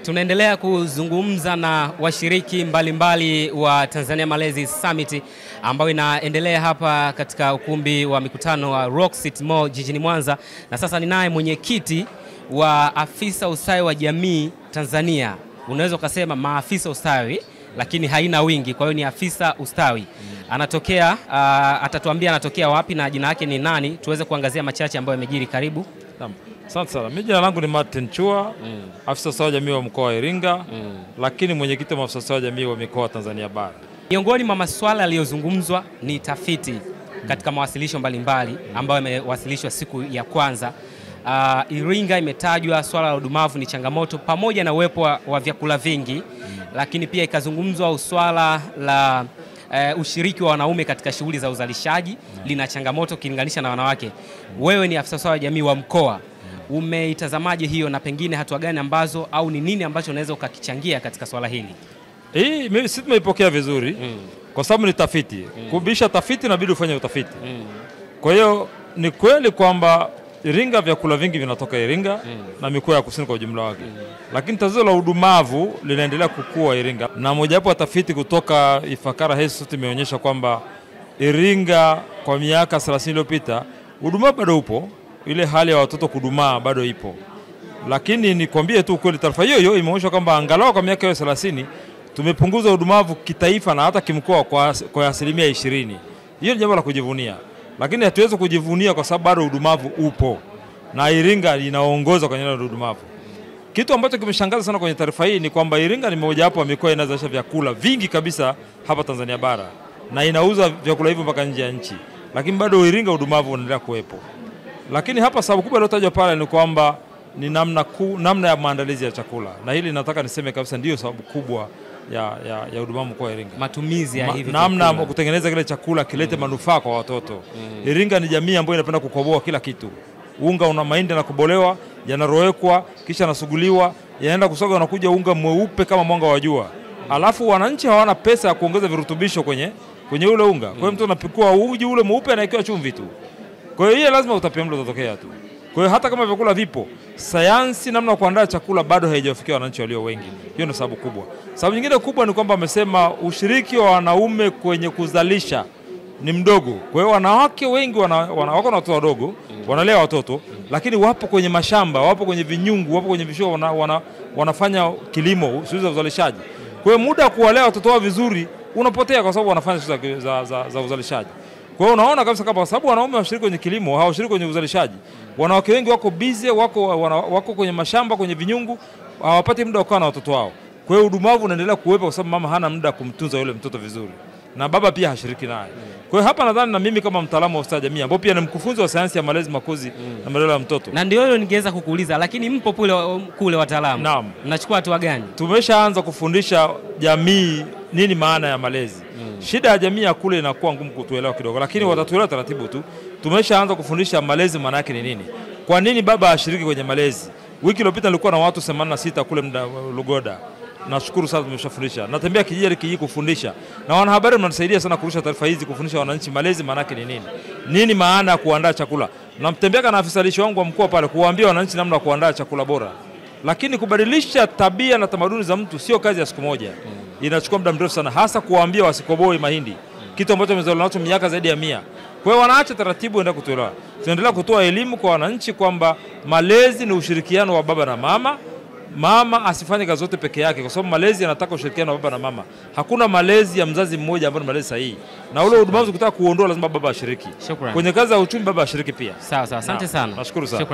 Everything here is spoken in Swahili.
Tunaendelea kuzungumza na washiriki mbalimbali wa Tanzania Malezi Summit ambayo inaendelea hapa katika ukumbi wa mikutano wa Rock City Mall jijini Mwanza, na sasa ninaye mwenyekiti wa afisa ustawi wa jamii Tanzania. Unaweza kusema maafisa ustawi lakini haina wingi, kwa hiyo ni afisa ustawi. Anatokea atatuambia anatokea wapi na jina lake ni nani, tuweze kuangazia machache ambayo yamejiri. Karibu. Asante sana. Mimi jina langu ni Martin Chua, afisa ustawi wa jamii wa mkoa wa Iringa, lakini mwenyekiti wa afisa ustawi wa jamii wa mikoa Tanzania bara. Miongoni mwa masuala yaliyozungumzwa ni tafiti katika mawasilisho mbalimbali ambayo yamewasilishwa siku ya kwanza. Iringa imetajwa swala la udumavu ni changamoto pamoja na uwepo wa vyakula vingi, lakini pia ikazungumzwa swala la ushiriki wa wanaume katika shughuli za uzalishaji lina changamoto kilinganisha na wanawake. Wewe ni afisa wa jamii wa mkoa, umeitazamaje hiyo na pengine hatua gani ambazo au ni nini ambacho unaweza ukakichangia katika swala hili? Sisi tumeipokea vizuri kwa sababu ni tafiti. Kubisha tafiti inabidi ufanye utafiti. Kwa hiyo ni kweli kwamba Iringa vyakula vingi vinatoka Iringa na mikoa ya kusini kwa ujumla wake. Lakini tatizo la udumavu linaendelea kukua Iringa. Na mojawapo ya tafiti kutoka Ifakara Health Institute imeonyesha kwamba Iringa kwa miaka 30 iliyopita udumavu bado upo, ile hali ya watoto kudumaa bado ipo. Lakini nikwambie tu kweli taarifa hiyo imeonyesha kwamba angalau kwa miaka 30 tumepunguza udumavu kitaifa na hata kimkoa kwa 20%. Hiyo ni jambo la kujivunia. Lakini hatuwezi kujivunia kwa sababu bado udumavu upo na Iringa inaongoza kwenye udumavu. Kitu ambacho kimeshangaza sana kwenye taarifa hii ni kwamba Iringa ni mojawapo ya mikoa inazalisha vyakula vingi kabisa hapa Tanzania bara na inauza vyakula hivyo mpaka nje ya nchi, lakini bado Iringa udumavu unaendelea kuwepo. Lakini hapa sababu kubwa iliyotajwa pale ni kwamba ni namna ya maandalizi ya chakula, na hili nataka niseme kabisa ndio sababu kubwa ya udumavu kwa Iringa. Matumizi ya hivi namna kutengeneza kile chakula kilete manufaa kwa watoto. Iringa ni jamii ambayo inapenda kukoboa kila kitu. Unga una mahindi na kubolewa, yanarowekwa, kisha nasuguliwa, yanaenda kusoga na kuja unga mweupe kama mwanga wa jua. Alafu wananchi hawana pesa ya kuongeza virutubisho kwenye ule unga. Kwa hiyo mtu anapikua uji ule mweupe anawekewa chumvi tu. Kwa hiyo lazima utapiamlo utatokea tu. Kwa hiyo hata kama vyakula vipo, sayansi namna ya kuandaa chakula bado haijafikia wananchi walio wengi. Hiyo ndio sababu kubwa. Sababu nyingine kubwa ni kwamba wamesema ushiriki wa wanaume kwenye kuzalisha ni mdogo. Kwa hiyo wanawake wengi wako na watoto wadogo, wanalea watoto, lakini wapo kwenye mashamba, wapo kwenye vinyungu, wapo kwenye visho wanafanya kilimo, shughuli za uzalishaji. Kwa hiyo muda kuwalea watoto wao vizuri unapotea kwa sababu wanafanya shughuli za uzalishaji. Kwa hiyo unaona kabisa kama sababu wanaume washiriki kwenye kilimo, hawashiriki kwenye uzalishaji. Wanawake wengi wako busy, wako kwenye mashamba, kwenye vinyungu, hawapati muda wa kukaa na watoto wao. Kwa hiyo udumavu unaendelea kuwepo kwa sababu mama hana muda kumtunza yule mtoto vizuri. Na baba pia hashiriki naye. Kwa hiyo hapa nadhani na mimi kama mtaalamu wa ustawi jamii ambao pia ni mkufunzi wa sayansi ya malezi makuzi na maendeleo ya mtoto. Na ndio hilo ningeweza kukuuliza, lakini mpo kule wataalamu. Naam. Mnachukua hatua gani? Tumeshaanza kufundisha jamii nini maana ya malezi. Shida ya jamii ya kule inakuwa ngumu kutuelewa kidogo, lakini watatuelewa taratibu tu. Tumeshaanza kufundisha malezi maana yake ni nini. Kwa nini baba ashiriki kwenye malezi? Wiki iliyopita nilikuwa na watu 86 kule Lugoda. Nashukuru sana tumeshafundisha. Natembea kijiji kufundisha. Na wanahabari mnanisaidia sana kurusha taarifa hizi kufundisha wananchi malezi maana yake ni nini. Nini maana ya kuandaa chakula. Namtembea na afisa lishe wangu wa mkoa pale kuwaambia wananchi namna ya kuandaa chakula bora. Lakini kubadilisha tabia na tamaduni za mtu sio kazi ya siku moja. Inachukua muda mrefu sana, hasa kuwaambia wasikoboi mahindi. Kitu ambacho tumezoea nacho miaka zaidi ya 100. Kwa hiyo wanaacha taratibu ndio kutolewa. Tunaendelea kutoa elimu kwa wananchi kwamba malezi ni ushirikiano wa baba na mama. Mama asifanye kazi zote peke yake kwa sababu malezi yanataka ushirikiano wa baba na mama. Hakuna malezi ya mzazi mmoja ambayo ni malezi sahihi. Na ule udumavu ukitaka kuondoa lazima baba ashiriki. Shukrani. Kwenye kazi ya uchumi baba ashiriki pia. Sawa, asante sana. Nashukuru sana.